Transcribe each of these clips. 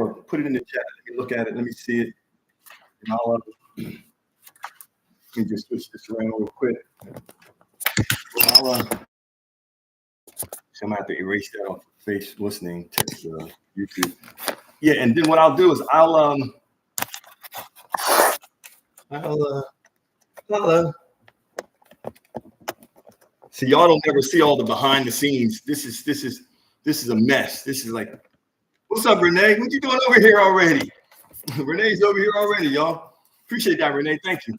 or put it in the chat. Let me look at it. Let me see it. And I'll let me just switch this around real quick. I'm gonna have to erase that off face listening text YouTube. Yeah, and then what I'll do is I'll see, y'all don't ever see all the behind the scenes. This is a mess. This is like, what's up, Renee? What you doing over here already? Renee's over here already, y'all. Appreciate that, Renee. Thank you.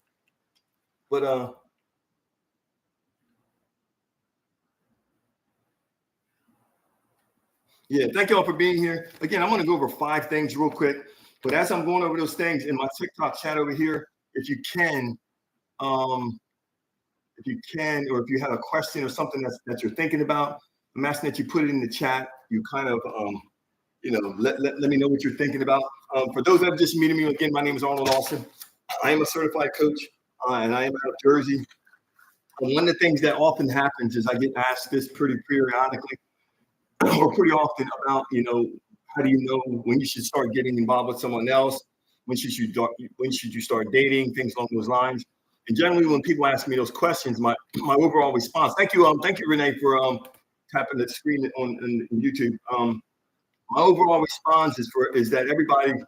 But yeah, thank y'all for being here. Again, I'm gonna go over 5 things real quick. But as I'm going over those things in my TikTok chat over here, if you can, or if you have a question or something that you're thinking about, I'm asking that you put it in the chat. You kind of, let me know what you're thinking about. For those that have just meeting me, again, my name is Arnold Austin. I am a certified coach, and I am out of Jersey. And one of the things that often happens is I get asked this pretty periodically, or pretty often about, how do you know when you should start getting involved with someone else? When should you start dating? Things along those lines. And generally, when people ask me those questions, my overall response. Thank you, Renee, for tapping the screen on YouTube. My overall response is that everybody is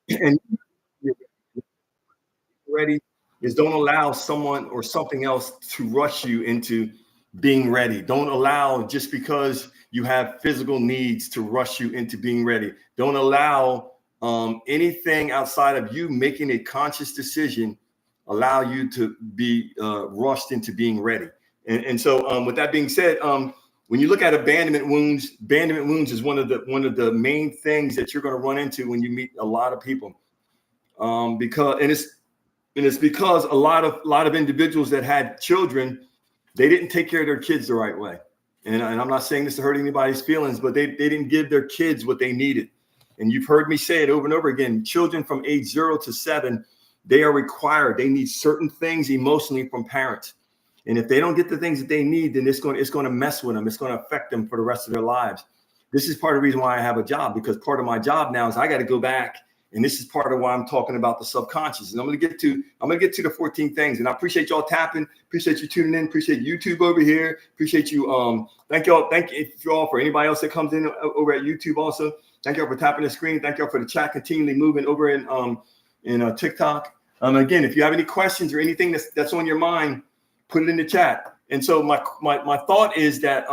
ready, and ready is don't allow someone or something else to rush you into being ready. Don't allow just because you have physical needs to rush you into being ready. Don't allow anything outside of you making a conscious decision allow you to be rushed into being ready. And so with that being said, when you look at abandonment wounds is one of the main things that you're going to run into when you meet a lot of people, because it's because a lot of individuals that had children, they didn't take care of their kids the right way. And I'm not saying this to hurt anybody's feelings, but they didn't give their kids what they needed. And you've heard me say it over and over again. Children from age 0 to 7, they are required. They need certain things emotionally from parents. And if they don't get the things that they need, then it's going to mess with them. It's going to affect them for the rest of their lives. This is part of the reason why I have a job, because part of my job now is I got to go back. And this is part of why I'm talking about the subconscious. And I'm going to get to the 14 things. And I appreciate y'all tapping. Appreciate you tuning in. Appreciate YouTube over here. Appreciate you. Thank y'all. Thank you all for anybody else that comes in over at YouTube also. Thank y'all for tapping the screen. Thank y'all for the chat continually moving over in TikTok. Again, if you have any questions or anything that's on your mind, put it in the chat. And so my thought is that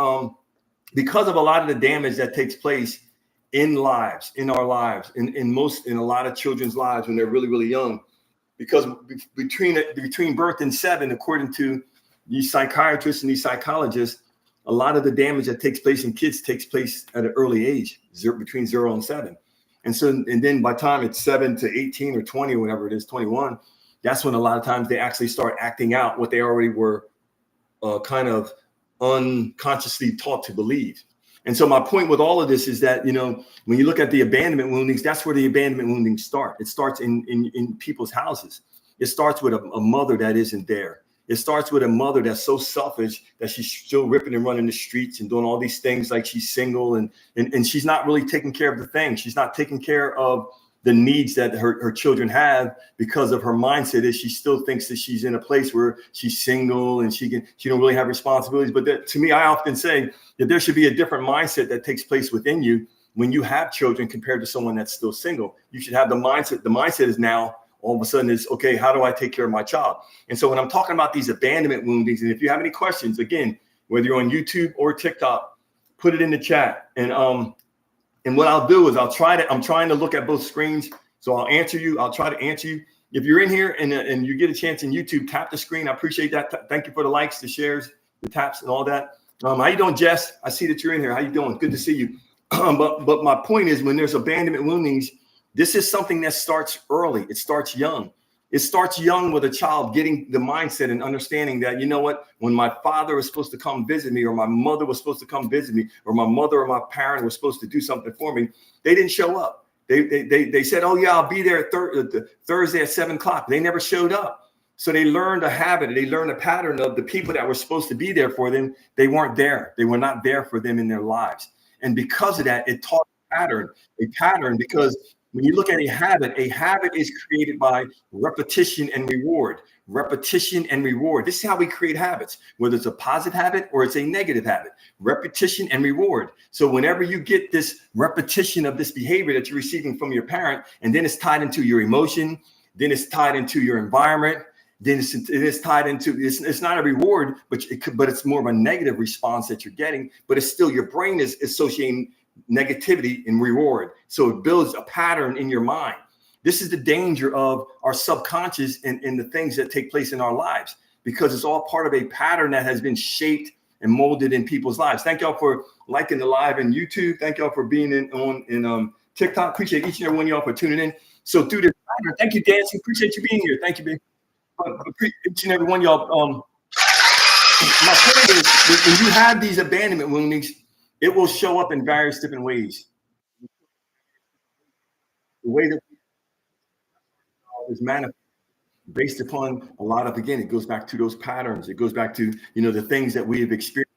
because of a lot of the damage that takes place in our lives, in a lot of children's lives when they're really, really young, because between birth and 7, according to these psychiatrists and these psychologists, a lot of the damage that takes place in kids takes place at an early age, between 0 and 7. And then by the time it's 7 to 18 or 20 or whatever it is, 21, that's when a lot of times they actually start acting out what they already were kind of unconsciously taught to believe. And so my point with all of this is that, when you look at the abandonment woundings, that's where the abandonment woundings start. It starts in people's houses. It starts with a mother that isn't there. It starts with a mother that's so selfish that she's still ripping and running the streets and doing all these things like she's single and she's not really taking care of the things. She's not taking care of the needs that her children have because of her mindset is she still thinks that she's in a place where she's single and she don't really have responsibilities. But to me, I often say that there should be a different mindset that takes place within you when you have children compared to someone that's still single. You should have the mindset. The mindset is now all of a sudden is, okay, how do I take care of my child? And so when I'm talking about these abandonment woundings, and if you have any questions, again, whether you're on YouTube or TikTok, put it in the chat. And what I'll do is I'm trying to look at both screens. So I'll answer you. I'll try to answer you. If you're in here and you get a chance in YouTube, tap the screen. I appreciate that. Thank you for the likes, the shares, the taps and all that. How you doing, Jess? I see that you're in here. How you doing? Good to see you. But my point is when there's abandonment woundings, this is something that starts early. It starts young. It starts young with a child getting the mindset and understanding that, you know what, when my father was supposed to come visit me or my mother was supposed to come visit me or my mother or my parent was supposed to do something for me, they didn't show up. They said, oh, yeah, I'll be there Thursday at 7 o'clock. They never showed up. So they learned a habit. They learned a pattern of the people that were supposed to be there for them. They weren't there. They were not there for them in their lives. And because of that, it taught a pattern, because when you look at a habit is created by repetition and reward. Repetition and reward. This is how we create habits, whether it's a positive habit or it's a negative habit. Repetition and reward. So whenever you get this repetition of this behavior that you're receiving from your parent, and then it's tied into your emotion, then it's tied into your environment, then it's tied into, it's not a reward, but it's more of a negative response that you're getting, but it's still, your brain is associating negativity and reward. So it builds a pattern in your mind. This is the danger of our subconscious and the things that take place in our lives, because it's all part of a pattern that has been shaped and molded in people's lives. Thank y'all for liking the live in YouTube. Thank y'all for being in TikTok. Appreciate each and every one of y'all for tuning in. So through this pattern, thank you, Dancy. Appreciate you being here. Thank you, baby. Each and every one of y'all. My point is, when you have these abandonment woundings, it will show up in various different ways. The way that is manifest based upon a lot of, again, it goes back to those patterns. It goes back to, the things that we have experienced.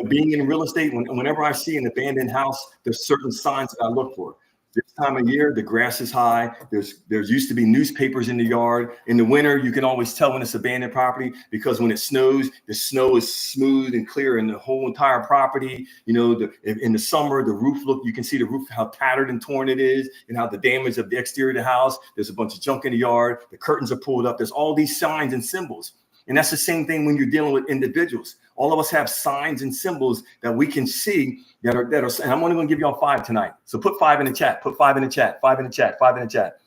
Being in real estate, whenever I see an abandoned house, there's certain signs that I look for. This time of year, the grass is high. There's used to be newspapers in the yard. In the winter, you can always tell when it's abandoned property, because when it snows, the snow is smooth and clear in the whole entire property. In the summer, the roof you can see the roof, how tattered and torn it is, and how the damage of the exterior of the house. There's a bunch of junk in the yard. The curtains are pulled up. There's all these signs and symbols. And that's the same thing when you're dealing with individuals. All of us have signs and symbols that we can see that are, and I'm only going to give y'all 5 tonight. So put 5 in the chat, put 5 in the chat, 5 in the chat, 5 in the chat.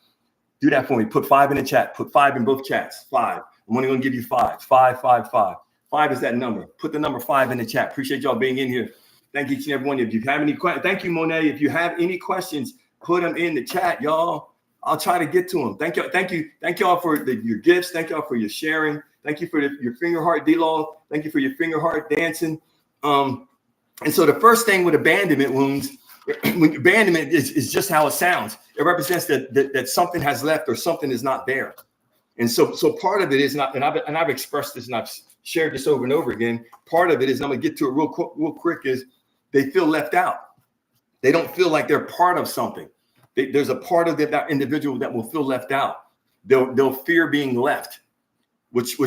Do that for me. Put 5 in the chat, put 5 in both chats, 5. I'm only going to give you 5, 5, 5, 5. 5 is that number. Put the number 5 in the chat. Appreciate y'all being in here. Thank each and every one of you. If you have any questions, thank you, Monet. If you have any questions, put them in the chat, y'all. I'll try to get to them. Thank y'all for your gifts. Thank y'all for your sharing. Thank you for your finger heart, D-Law. Thank you for your finger heart dancing. And so the first thing with abandonment wounds, abandonment is just how it sounds. It represents that something has left or something is not there. And so part of it is not, and I've expressed this and I've shared this over and over again. Part of it is, and I'm gonna get to it real quick, is they feel left out. They don't feel like they're part of something. There's a part of that individual that will feel left out. They'll fear being left. Which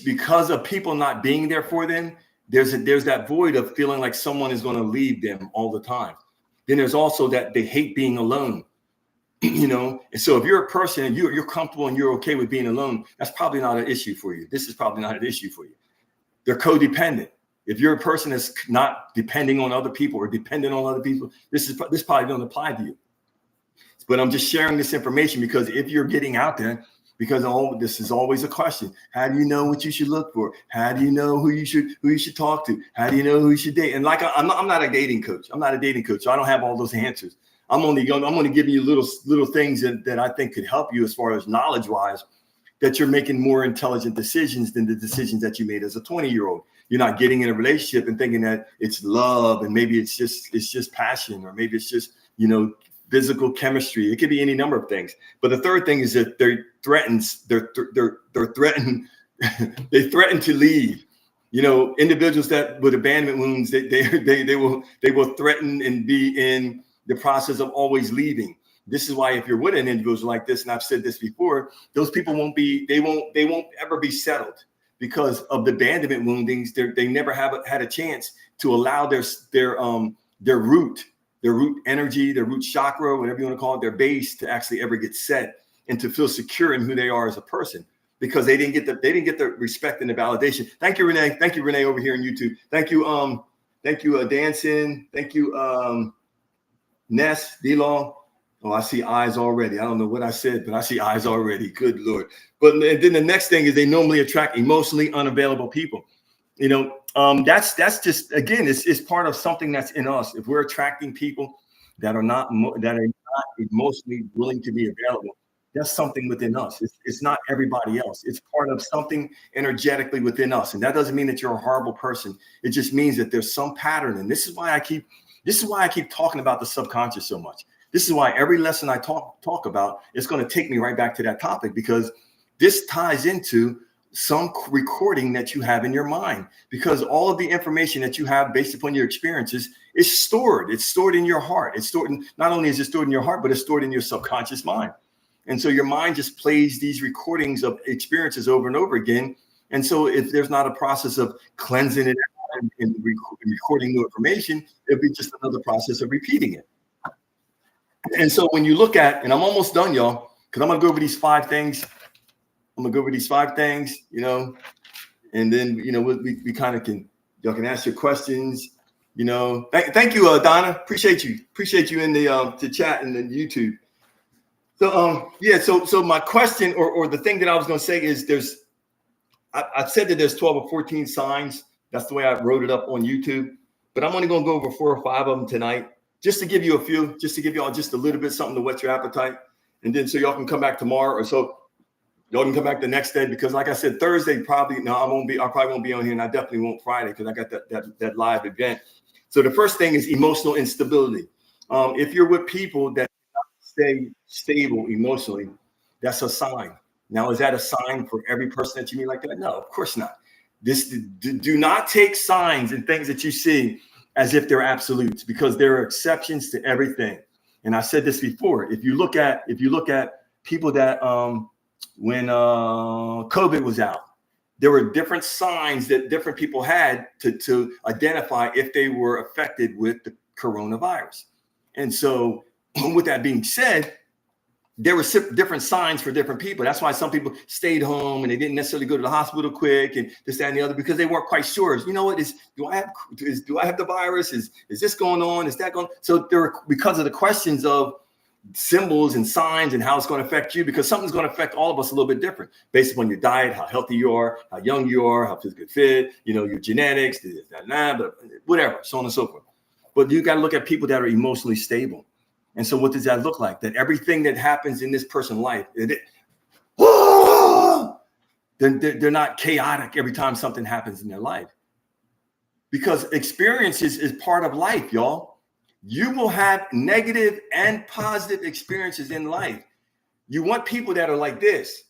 because of people not being there for them, there's that void of feeling like someone is going to leave them all the time. Then there's also that they hate being alone, And so if you're a person and you're comfortable and you're okay with being alone, that's probably not an issue for you. This is probably not an issue for you. They're codependent. If you're a person that's not depending on other people or dependent on other people, this probably don't apply to you. But I'm just sharing this information because if you're getting out there, because this is always a question. How do you know what you should look for? How do you know who you should talk to? How do you know who you should date? And like I'm not a dating coach. I'm not a dating coach. So I don't have all those answers. I'm only giving you little things that I think could help you as far as knowledge wise, that you're making more intelligent decisions than the decisions that you made as a 20-year-old. You're not getting in a relationship and thinking that it's love and maybe it's just passion, or maybe it's just physical chemistry. It could be any number of things. But the third thing is that they're threatened they threaten to leave. Individuals that with abandonment wounds, they will threaten and be in the process of always leaving. This is why if you're with an individual like this, and I've said this before, those people won't ever be settled because of the abandonment woundings. They never had a chance to allow their root energy, their root chakra, whatever you want to call it, their base, to actually ever get set and to feel secure in who they are as a person, because they didn't get the respect and the validation. Thank you, Renee. Thank you, Renee, over here on YouTube. Thank you, Danson. Thank you, Ness, D-Long. Oh, I see eyes already. I don't know what I said, but I see eyes already. Good Lord. But then the next thing is they normally attract emotionally unavailable people. That's just, again, it's part of something that's in us. If we're attracting people that are not emotionally willing to be available, that's something within us. It's not everybody else. It's part of something energetically within us. And that doesn't mean that you're a horrible person. It just means that there's some pattern. And this is why I keep talking about the subconscious so much. This is why every lesson I talk about, it's going to take me right back to that topic, because this ties into some recording that you have in your mind, because all of the information that you have based upon your experiences is stored. It's stored in your heart. It's stored in, not only is it stored in your heart, but it's stored in your subconscious mind. And so your mind just plays these recordings of experiences over and over again. And so if there's not a process of cleansing it out and recording new information, it'll be just another process of repeating it. And so when you look at, and I'm almost done, y'all, because I'm going to go over these 5 things. I'm gonna go over these 5 things, you know, and then, you know, we kind of can, y'all can ask your questions, you know. Thank you, Donna. Appreciate you in the chat and the YouTube. So yeah, so my question or the thing that I was gonna say is I've said that there's 12 or 14 signs. That's the way I wrote it up on YouTube, but I'm only gonna go over 4 or 5 of them tonight, just to give you a few, just to give y'all just a little bit something to whet your appetite, and then so y'all can come back tomorrow or so. Y'all can come back the next day, because like I said, Thursday probably, no, I probably won't be on here, and I definitely won't Friday, because I got that live event. So the first thing is emotional instability. If you're with people that stay stable emotionally, that's a sign. Now, is that a sign for every person that you meet like that? No, of course not. Do not take signs and things that you see as if they're absolutes, because there are exceptions to everything. And I said this before. If you look at people that when COVID was out, there were different signs that different people had to identify if they were affected with the coronavirus. And so with that being said, there were different signs for different people. That's why some people stayed home and they didn't necessarily go to the hospital quick and this, that, and the other, because they weren't quite sure. You know what, do I have the virus? Is this going on? Is that going on? So there were, because of the questions of symbols and signs and how it's going to affect you, because something's going to affect all of us a little bit different based upon your diet, how healthy you are, how young you are, how physically fit, you know, your genetics, whatever, so on and so forth. But you got to look at people that are emotionally stable. And so what does that look like? That everything that happens in this person's life, they're not chaotic every time something happens in their life. Because experiences is part of life, y'all. You will have negative and positive experiences in life. You want people that are like this,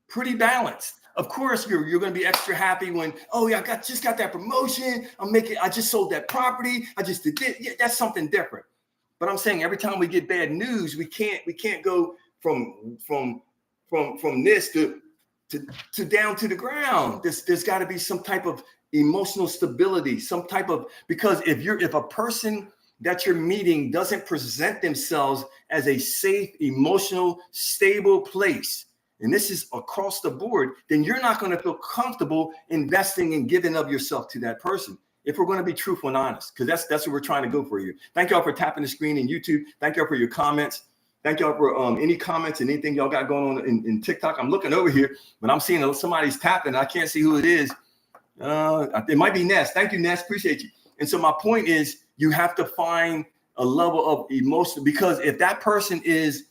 pretty balanced. Of course, you're going to be extra happy when, oh yeah, just got that promotion. I just sold that property. I just did this. Yeah, that's something different. But I'm saying every time we get bad news, we can't go from this to down to the ground. There's got to be some type of emotional stability, some type of, because if a person that you're meeting doesn't present themselves as a safe, emotional, stable place, and this is across the board, then you're not going to feel comfortable investing and giving of yourself to that person. If we're going to be truthful and honest, because that's what we're trying to go for here. Thank y'all for tapping the screen in YouTube. Thank y'all for your comments. Thank y'all for any comments and anything y'all got going on in TikTok. I'm looking over here, but I'm seeing somebody's tapping. I can't see who it is. It might be Ness. Thank you, Ness. Appreciate you. And so my point is, you have to find a level of emotion, because if that person is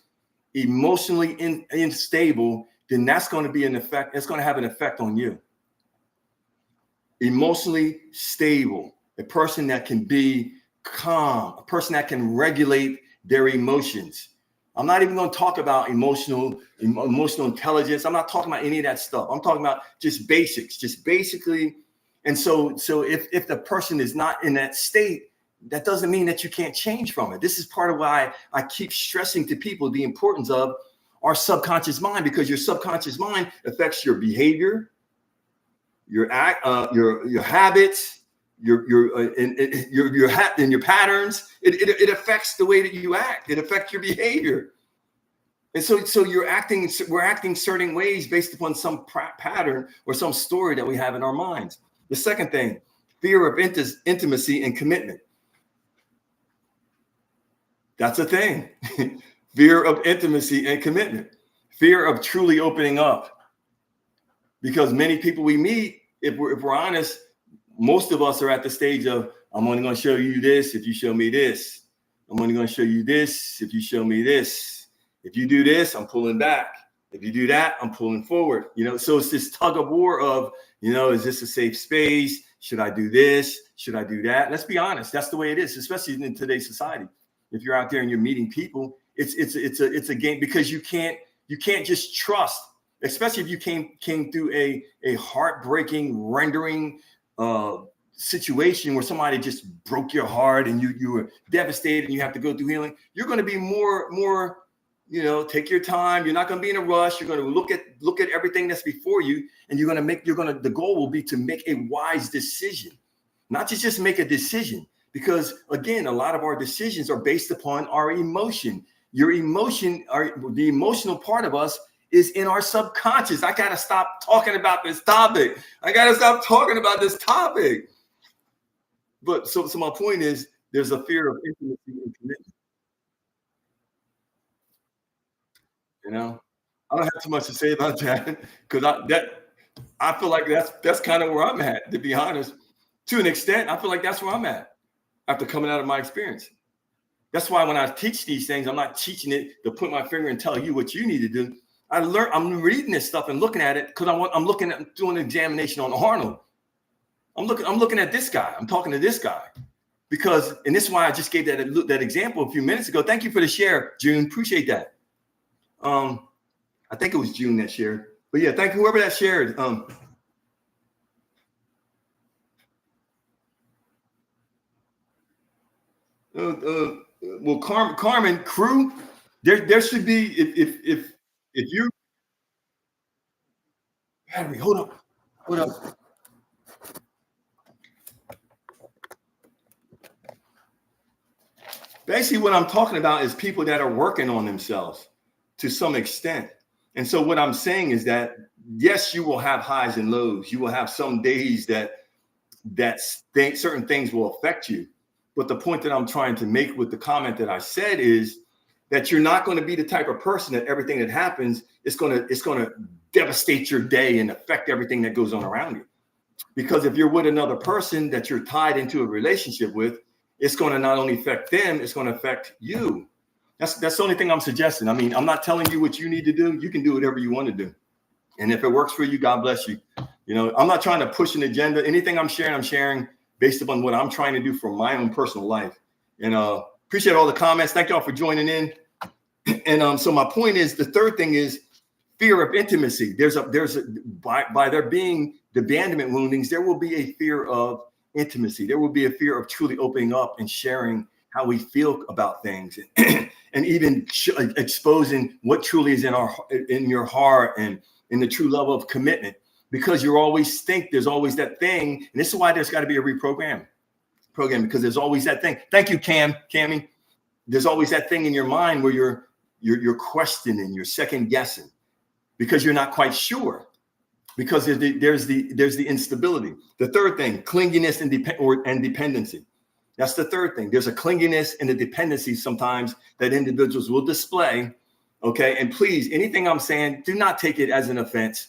emotionally unstable, then that's going to be an effect. It's going to have an effect on you. Emotionally stable, a person that can be calm, a person that can regulate their emotions. I'm not even going to talk about emotional intelligence. I'm not talking about any of that stuff. I'm talking about just basics, just basically. And so if the person is not in that state, that doesn't mean that you can't change from it. This is part of why I keep stressing to people the importance of our subconscious mind, because your subconscious mind affects your behavior, your habits, your patterns. It affects the way that you act. It affects your behavior. And so we're acting certain ways based upon some pattern or some story that we have in our minds. The second thing, fear of intimacy and commitment. That's a thing. Fear of intimacy and commitment. Fear of truly opening up. Because many people we meet, if we're honest, most of us are at the stage of, I'm only going to show you this if you show me this. I'm only going to show you this if you show me this. If you do this, I'm pulling back. If you do that, I'm pulling forward. You know, so it's this tug of war of, you know, is this a safe space? Should I do this? Should I do that? Let's be honest. That's the way it is, especially in today's society. If you're out there and you're meeting people, it's a game, because you can't just trust especially if you came through a heartbreaking, rendering situation where somebody just broke your heart and you were devastated and you have to go through healing. You're going to be more, take your time. You're not going to be in a rush. You're going to look at everything that's before you, and the goal will be to make a wise decision, not to just make a decision. Because again, a lot of our decisions are based upon our emotion. The emotional part of us is in our subconscious. I got to stop talking about this topic. But so my point is, there's a fear of intimacy and commitment. I don't have too much to say about that because I feel like that's kind of where I'm at, to be honest. To an extent, I feel like that's where I'm at after coming out of my experience. That's why when I teach these things, I'm not teaching it to put my finger and tell you what you need to do. I'm reading this stuff and looking at it because I'm looking at doing an examination on Arnold. I'm looking at this guy. I'm talking to this guy and this is why I just gave that example a few minutes ago. Thank you for the share, June. Appreciate that. I think it was June that shared, but yeah, thank you whoever that shared. Well, Carmen crew, there should be if you Henry, hold up. Basically, what I'm talking about is people that are working on themselves to some extent. And so what I'm saying is that, yes, you will have highs and lows. You will have some days that certain things will affect you. But the point that I'm trying to make with the comment that I said is that you're not going to be the type of person that everything that happens is going to devastate your day and affect everything that goes on around you. Because if you're with another person that you're tied into a relationship with, it's going to not only affect them, it's going to affect you. That's the only thing I'm suggesting. I mean, I'm not telling you what you need to do. You can do whatever you want to do. And if it works for you, God bless you. I'm not trying to push an agenda. Anything I'm sharing based upon what I'm trying to do for my own personal life. And appreciate all the comments. Thank y'all for joining in. And so my point is, the third thing is fear of intimacy. By there being the abandonment woundings, there will be a fear of intimacy. There will be a fear of truly opening up and sharing how we feel about things, and even exposing what truly is in your heart and in the true level of commitment. Because you always think there's always that thing, and this is why there's got to be a program, because there's always that thing. Thank you, Cammy. There's always that thing in your mind where you're questioning, you're second guessing, because you're not quite sure. Because there's the instability. The third thing, clinginess and dependency. That's the third thing. There's a clinginess and a dependency sometimes that individuals will display. Okay, and please, anything I'm saying, do not take it as an offense.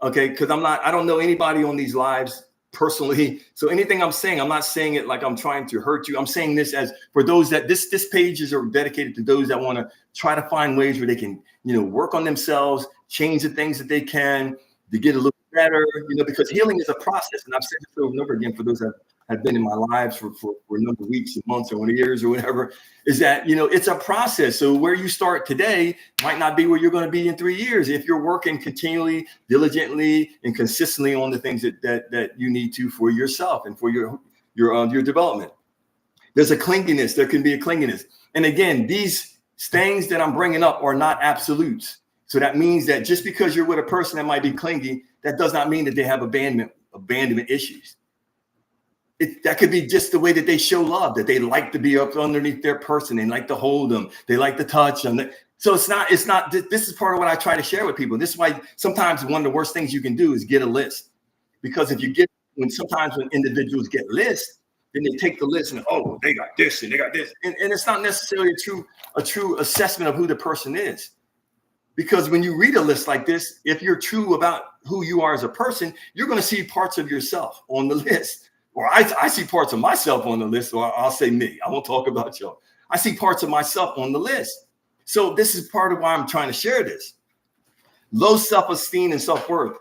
Okay, because I don't know anybody on these lives personally. So anything I'm saying, I'm not saying it like I'm trying to hurt you. I'm saying this as for those that this pages are dedicated to those that want to try to find ways where they can, work on themselves, change the things that they can to get a little better, because healing is a process. And I've said this over and over again for those that have been in my lives for a number of weeks and months or years or whatever, is that, it's a process. So where you start today might not be where you're going to be in 3 years if you're working continually, diligently, and consistently on the things that you need to for yourself and for your development. There's a clinginess. There can be a clinginess. And again, these things that I'm bringing up are not absolutes. So that means that just because you're with a person that might be clingy, that does not mean that they have abandonment issues. That could be just the way that they show love, that they like to be up underneath their person. They like to hold them. They like to touch them. So it's not, this is part of what I try to share with people. This is why sometimes one of the worst things you can do is get a list. Because sometimes when individuals get lists, then they take the list and, oh, they got this and they got this. And it's not necessarily a true assessment of who the person is. Because when you read a list like this, if you're true about who you are as a person, you're going to see parts of yourself on the list. Or I see parts of myself on the list, or I'll say me. I won't talk about y'all. I see parts of myself on the list. So this is part of why I'm trying to share this. Low self-esteem and self-worth.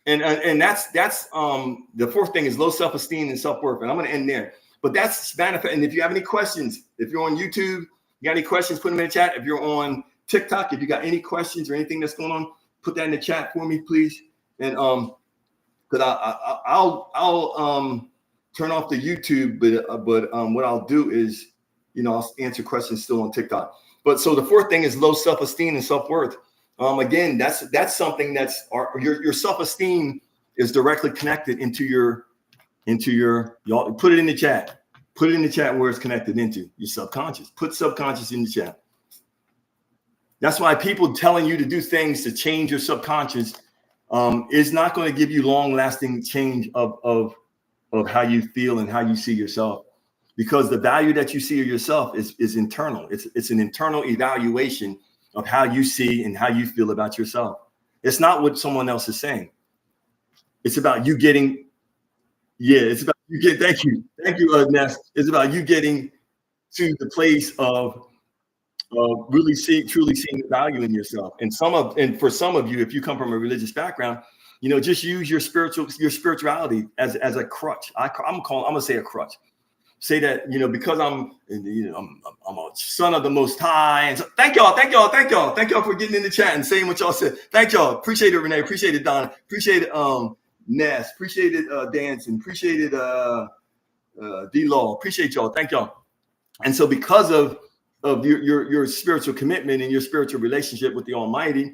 And that's the fourth thing is low self-esteem and self-worth. And I'm going to end there. But that's manifest. And if you have any questions, if you're on YouTube, you got any questions, put them in the chat. If you're on TikTok, if you got any questions or anything that's going on, put that in the chat for me, please. And because I'll turn off the YouTube, but what I'll do is, I'll answer questions still on TikTok. But so the fourth thing is low self-esteem and self-worth. Again, that's something that's your self-esteem is directly connected into your y'all put it in the chat. Put it in the chat where it's connected into your subconscious. Put subconscious in the chat. That's why people telling you to do things to change your subconscious is not going to give you long-lasting change of how you feel and how you see yourself, because the value that you see of yourself is internal. It's an internal evaluation of how you see and how you feel about yourself. It's not what someone else is saying. It's about you getting. Yeah, it's about you get. Thank you, Ness. It's about you getting to the place of really truly seeing the value in yourself. And for some of you, if you come from a religious background, just use your spirituality as a crutch. I'm gonna say a crutch. Say that, because I'm a son of the Most High. And so, thank y'all for getting in the chat and saying what y'all said. Thank y'all. Appreciate it, Renee. Appreciate it, Donna. Appreciate it, Ness. Appreciate it, Dancing. Appreciate it, D-Law. Appreciate y'all. Thank y'all. And so because of your spiritual commitment and your spiritual relationship with the Almighty,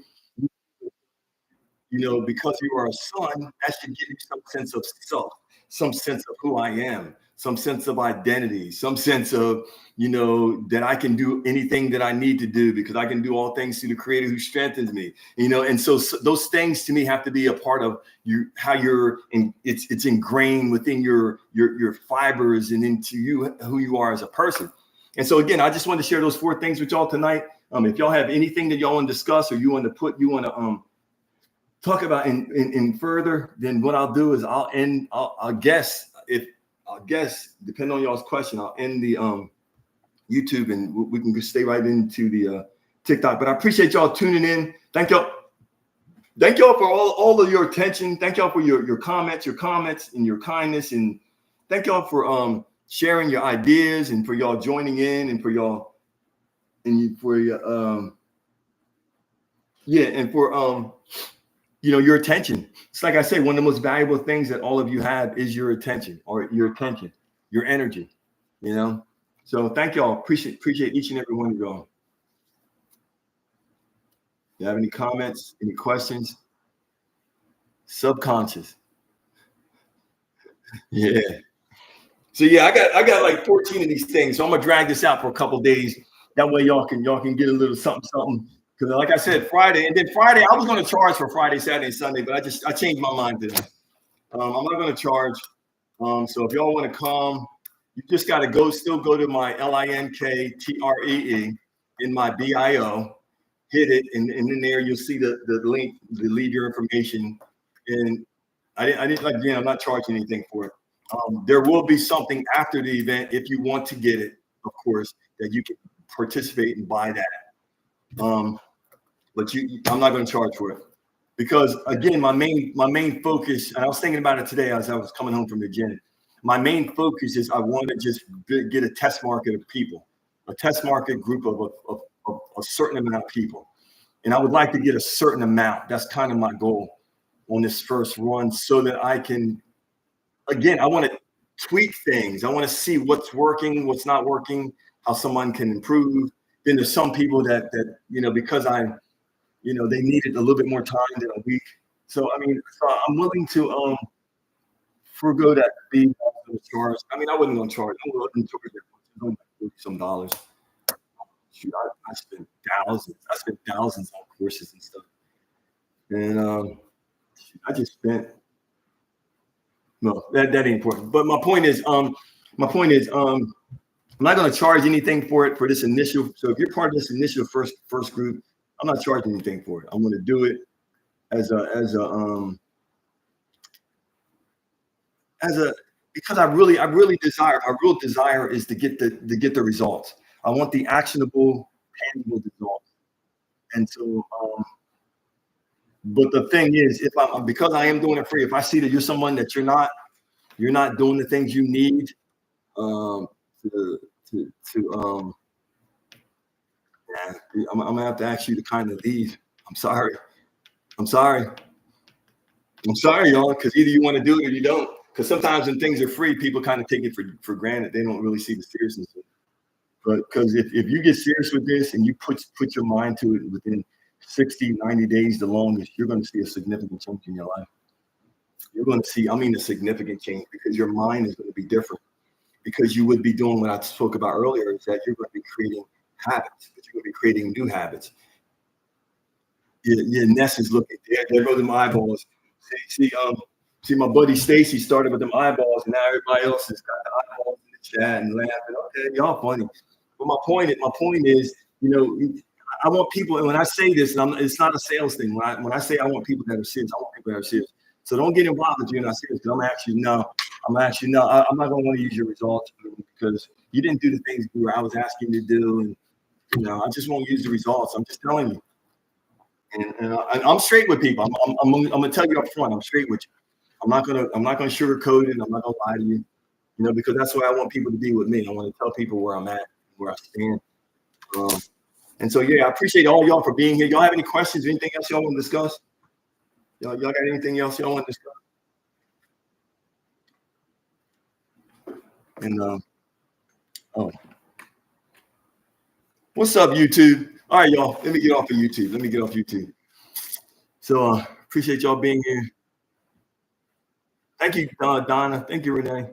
because you are a son, that should give you some sense of self, some sense of who I am, some sense of identity, some sense of, that I can do anything that I need to do because I can do all things through the Creator who strengthens me, and so those things to me have to be a part of you, how it's ingrained within your fibers and into you, who you are as a person. And so again, I just wanted to share those 4 things with y'all tonight. If y'all have anything that y'all want to discuss or you want to talk about in further, then what I'll do is I'll guess, depending on y'all's question, I'll end the YouTube and we can stay right into the TikTok. But I appreciate y'all tuning in. Thank y'all for all of your attention. Thank y'all for your comments and your kindness, and thank y'all for sharing your ideas and for y'all joining in and for y'all your attention. It's like I say, one of the most valuable things that all of you have is your attention, your energy, So thank y'all. Appreciate each and every one of y'all. You have any comments, any questions? Subconscious. Yeah. So yeah, I got like 14 of these things. So I'm gonna drag this out for a couple of days. That way y'all can get a little something. Because like I said, Friday, and then Friday, I was going to charge for Friday, Saturday, Sunday, but I changed my mind today. I'm not going to charge. So if y'all want to come, you just got to still go to my LINKTREE in my bio, hit it, and in there you'll see the link to leave your information. And I didn't again, I'm not charging anything for it. There will be something after the event if you want to get it, of course, that you can participate and buy that. But I'm not going to charge for it, because again, my main focus, and I was thinking about it today as I was coming home from the gym. My main focus is I want to just get a test market of people, a test market group of a certain amount of people, and I would like to get a certain amount. That's kind of my goal on this first run, so that I can, again, I want to tweak things. I want to see what's working, what's not working, how someone can improve. Then there's some people that because they needed a little bit more time than a week. So, I'm willing to forego that fee for the charge. I wasn't going to charge. I wasn't charging some dollars. Shoot, I spent thousands. I spent thousands on courses and stuff. And I just spent. No, that ain't important. But my point is, I'm not going to charge anything for it for this initial. So if you're part of this initial first group, I'm not charging anything for it. I'm going to do it because I really desire. Our real desire is to get the results. I want the actionable, tangible results. And so, but the thing is, because I am doing it free, if I see that you're someone that you're not doing the things you need I'm gonna have to ask you to kind of leave. I'm sorry. I'm sorry. I'm sorry, y'all, because either you want to do it or you don't. Because sometimes when things are free, people kind of take it for granted. They don't really see the seriousness of it. But because if you get serious with this and you put your mind to it within 60, 90 days, the longest, you're going to see a significant change in your life. You're going to see, I mean, a significant change, because your mind is going to be different. Because you would be doing what I spoke about earlier, is that you're going to be creating habits, but you're going to be creating new habits. Your nest is looking, there go them eyeballs. See, my buddy Stacy started with them eyeballs, and now everybody else has got the eyeballs in the chat and laughing. Okay, y'all funny. But my point is, I want people, and when I say this, and it's not a sales thing. When I say I want people that are serious, I want people that are serious. So don't get involved if you're not serious, because I'm not going to want to use your results, because you didn't do the things where I was asking you to do, and I just won't use the results. I'm just telling you. And I'm straight with people. I'm gonna tell you up front. I'm straight with you. I'm not gonna sugarcoat it. I'm not gonna lie to you. Because that's what I want people to be with me. I want to tell people where I'm at, where I stand. And so I appreciate all y'all for being here. Y'all have any questions? Anything else y'all want to discuss? Y'all got anything else y'all want to discuss? And what's up, YouTube? All right, y'all. Let me get off of YouTube. So appreciate y'all being here. Thank you, Donna. Thank you, Renee.